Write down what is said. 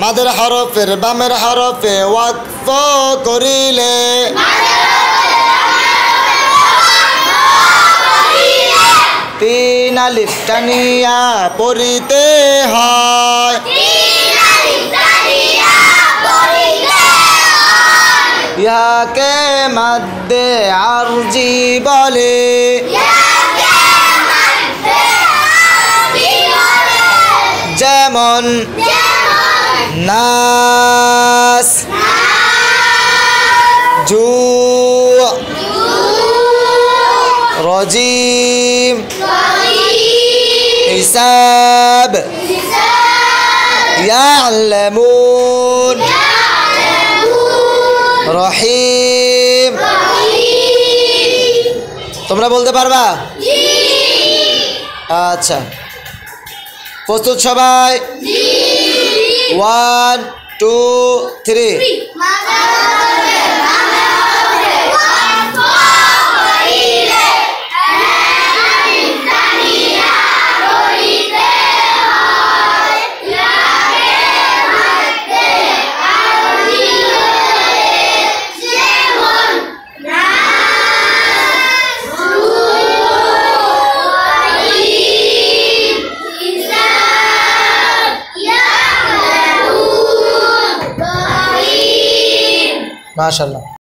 মাদের হরফের বামের হরফে ওয়াকফ করিলে তিন আলিফ টানিয়া পড়িতে হয় ইহাকে মাদ্দে আরজি বলে যেমন নাস জু রজিম হিসাব ইয়ালামুন রহিম তোমরা বলতে পারবা? আচ্ছা প্রস্তুত সবাই? 1 2 3 মাশাআল্লাহ।